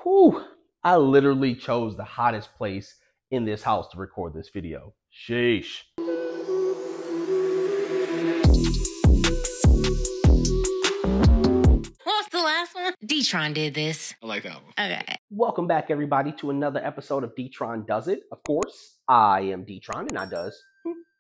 Whew, I literally chose the hottest place in this house to record this video. Sheesh. What was the last one? D-Tron did this. I like that one. Okay. Welcome back, everybody, to another episode of D-Tron Does It. Of course, I am D-Tron and I does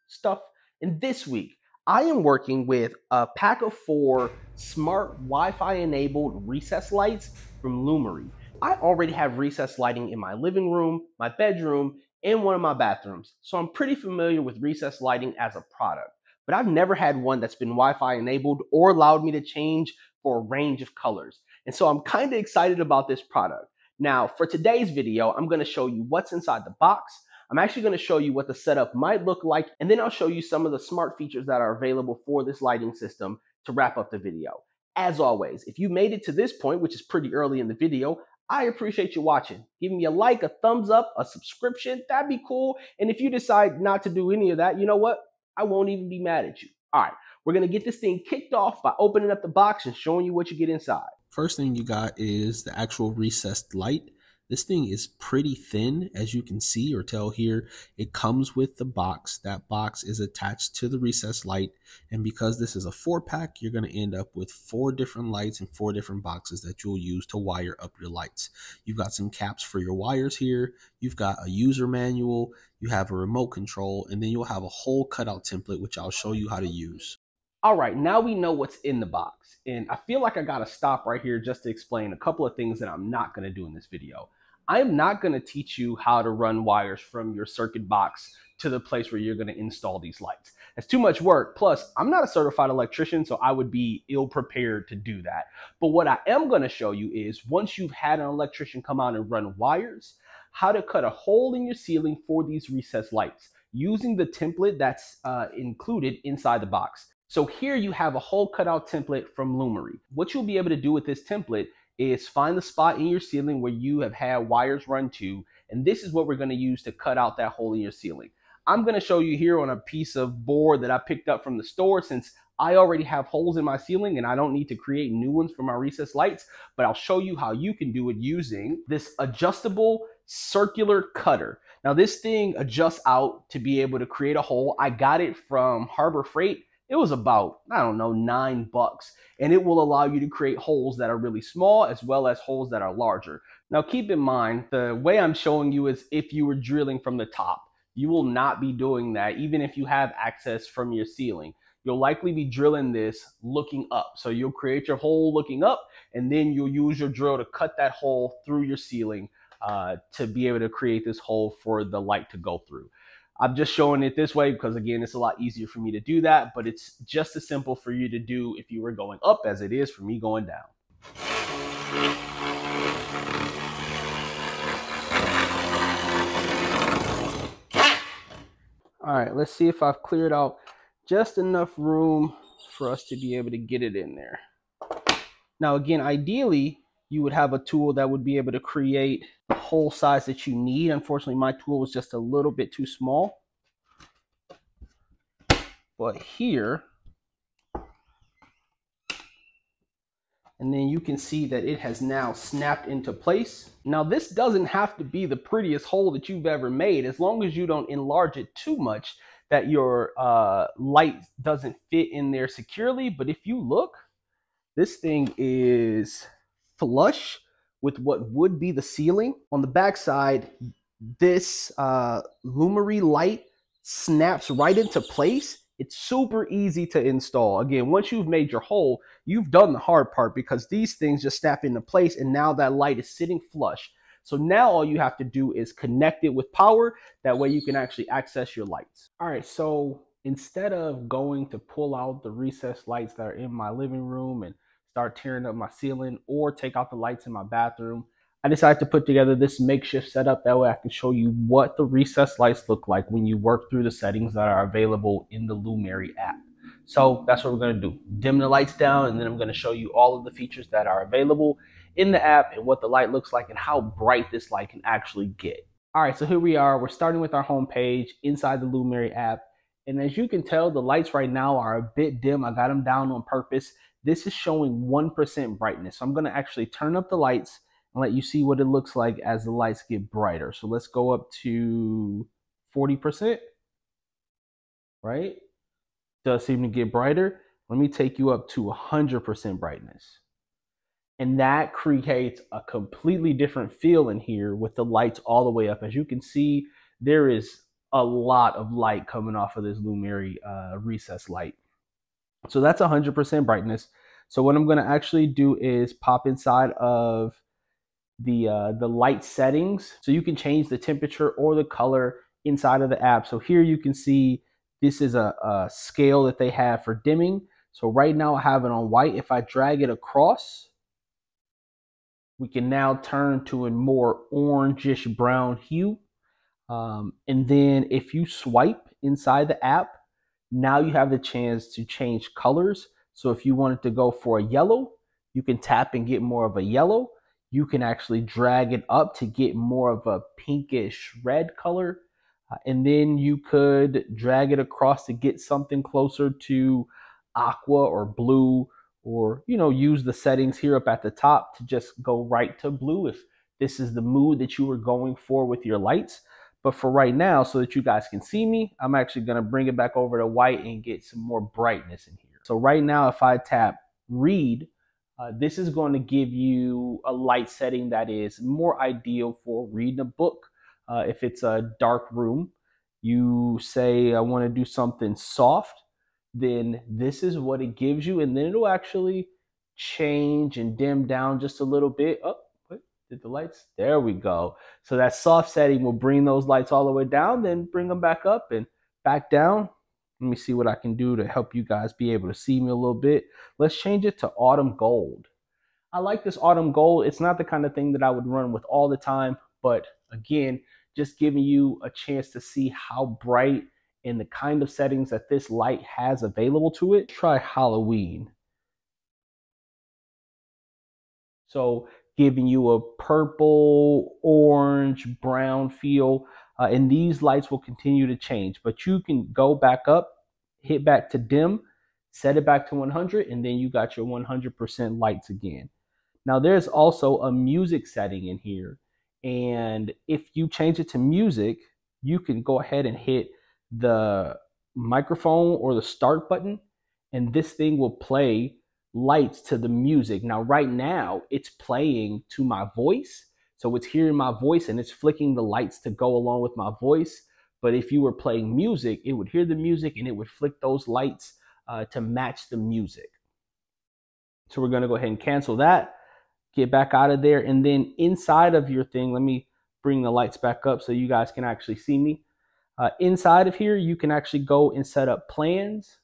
stuff. And this week, I am working with a pack of 4 smart Wi-Fi enabled recess lights from Lumary. I already have recess lighting in my living room, my bedroom, and one of my bathrooms. So I'm pretty familiar with recess lighting as a product, but I've never had one that's been Wi-Fi enabled or allowed me to change for a range of colors. And so I'm kind of excited about this product. Now, for today's video, I'm going to show you what's inside the box. I'm actually going to show you what the setup might look like, and then I'll show you some of the smart features that are available for this lighting system to wrap up the video. As always, if you made it to this point, which is pretty early in the video, I appreciate you watching. Give me a like, a thumbs up, a subscription, that'd be cool. And if you decide not to do any of that, you know what? I won't even be mad at you. All right, we're going to get this thing kicked off by opening up the box and showing you what you get inside. First thing you got is the actual recessed light. This thing is pretty thin, as you can see or tell here. It comes with the box. That box is attached to the recessed light. And because this is a 4-pack, you're going to end up with 4 different lights and 4 different boxes that you'll use to wire up your lights. You've got some caps for your wires here. You've got a user manual. You have a remote control. And then you'll have a whole cutout template, which I'll show you how to use. All right, now we know what's in the box. And I feel like I got to stop right here just to explain a couple of things that I'm not going to do in this video. I am not going to teach you how to run wires from your circuit box to the place where you're going to install these lights. That's too much work. Plus, I'm not a certified electrician, so I would be ill-prepared to do that. But what I am going to show you is, once you've had an electrician come out and run wires, how to cut a hole in your ceiling for these recessed lights using the template that's included inside the box. So here you have a hole cutout template from Lumary. What you'll be able to do with this template is find the spot in your ceiling where you have had wires run to, and this is what we're going to use to cut out that hole in your ceiling. I'm going to show you here on a piece of board that I picked up from the store, since I already have holes in my ceiling and I don't need to create new ones for my recessed lights, but I'll show you how you can do it using this adjustable circular cutter. Now this thing adjusts out to be able to create a hole. I got it from Harbor Freight. It was about, I don't know, $9, and it will allow you to create holes that are really small as well as holes that are larger. Now keep in mind, the way I'm showing you is if you were drilling from the top. You will not be doing that even if you have access from your ceiling. You'll likely be drilling this looking up. So you'll create your hole looking up, and then you'll use your drill to cut that hole through your ceiling to be able to create this hole for the light to go through. I'm just showing it this way because, again, it's a lot easier for me to do that, but it's just as simple for you to do if you were going up as it is for me going down. All right, let's see if I've cleared out just enough room for us to be able to get it in there. Now, again, ideally, you would have a tool that would be able to create the hole size that you need. Unfortunately, my tool was just a little bit too small. But here, and then you can see that it has now snapped into place. Now, this doesn't have to be the prettiest hole that you've ever made, as long as you don't enlarge it too much that your light doesn't fit in there securely. But if you look, this thing is flush with what would be the ceiling. On the back side, this Lumary light snaps right into place. It's super easy to install. Again, once you've made your hole, you've done the hard part, because these things just snap into place and now that light is sitting flush. So now all you have to do is connect it with power. That way you can actually access your lights. All right, so instead of going to pull out the recessed lights that are in my living room and start tearing up my ceiling, or take out the lights in my bathroom, I decided to put together this makeshift setup. That way I can show you what the recessed lights look like when you work through the settings that are available in the Lumary app. So that's what we're going to do. Dim the lights down, and then I'm going to show you all of the features that are available in the app and what the light looks like and how bright this light can actually get. All right, so here we are. We're starting with our home page inside the Lumary app. And as you can tell, the lights right now are a bit dim. I got them down on purpose. This is showing 1% brightness. So I'm going to actually turn up the lights and let you see what it looks like as the lights get brighter. So let's go up to 40%, right? Does seem to get brighter. Let me take you up to 100% brightness. And that creates a completely different feel in here with the lights all the way up. As you can see, there is a lot of light coming off of this Lumary recessed light. So that's 100% brightness. So what I'm going to actually do is pop inside of the light settings. So you can change the temperature or the color inside of the app. So here you can see this is a scale that they have for dimming. So right now I have it on white. If I drag it across, we can now turn to a more orangish brown hue. And then if you swipe inside the app, now you have the chance to change colors. So if you wanted to go for a yellow, you can tap and get more of a yellow. You can actually drag it up to get more of a pinkish red color. And then you could drag it across to get something closer to aqua or blue, or, you know, use the settings here up at the top to just go right to blue if this is the mood that you were going for with your lights. But for right now, so that you guys can see me, I'm actually going to bring it back over to white and get some more brightness in here. So right now, if I tap read, this is going to give you a light setting that is more ideal for reading a book. If it's a dark room, you say, I want to do something soft, then this is what it gives you. And then it'll actually change and dim down just a little bit. Oh, what did the lights? There we go. So that soft setting will bring those lights all the way down, then bring them back up and back down. Let me see what I can do to help you guys be able to see me a little bit. Let's change it to autumn gold. I like this autumn gold. It's not the kind of thing that I would run with all the time, but again, just giving you a chance to see how bright and the kind of settings that this light has available to it. Try Halloween. So giving you a purple, orange, brown feel. And these lights will continue to change, but you can go back up, hit back to dim, set it back to 100, and then you got your 100% lights again. Now there's also a music setting in here. And if you change it to music, you can go ahead and hit the microphone or the start button, and this thing will play lights to the music. Now, right now, it's playing to my voice. So it's hearing my voice and it's flicking the lights to go along with my voice. But if you were playing music, it would hear the music and it would flick those lights to match the music. So we're going to go ahead and cancel that, get back out of there. And then inside of your thing, let me bring the lights back up so you guys can actually see me. Inside of here, you can actually go and set up plans.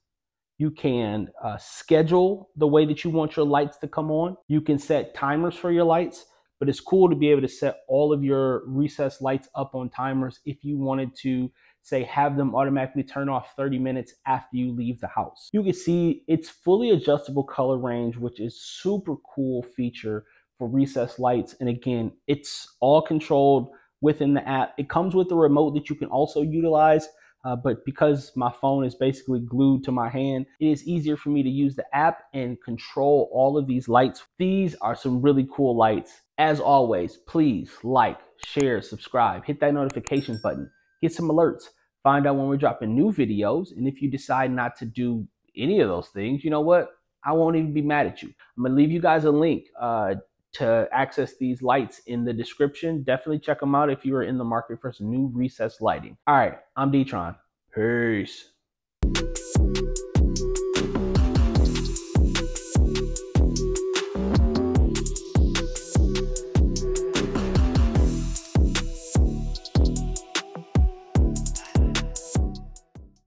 You can schedule the way that you want your lights to come on. You can set timers for your lights, but it's cool to be able to set all of your recessed lights up on timers if you wanted to, say, have them automatically turn off 30 minutes after you leave the house. You can see it's fully adjustable color range, which is super cool feature for recessed lights. And again, it's all controlled within the app. It comes with a remote that you can also utilize, but because my phone is basically glued to my hand, it is easier for me to use the app and control all of these lights. These are some really cool lights. As always, please like, share, subscribe, hit that notification button, get some alerts, find out when we're dropping new videos. And if you decide not to do any of those things, you know what? I won't even be mad at you. I'm gonna leave you guys a link to access these lights in the description. Definitely check them out if you are in the market for some new recessed lighting. All right, I'm D-Tron. Peace.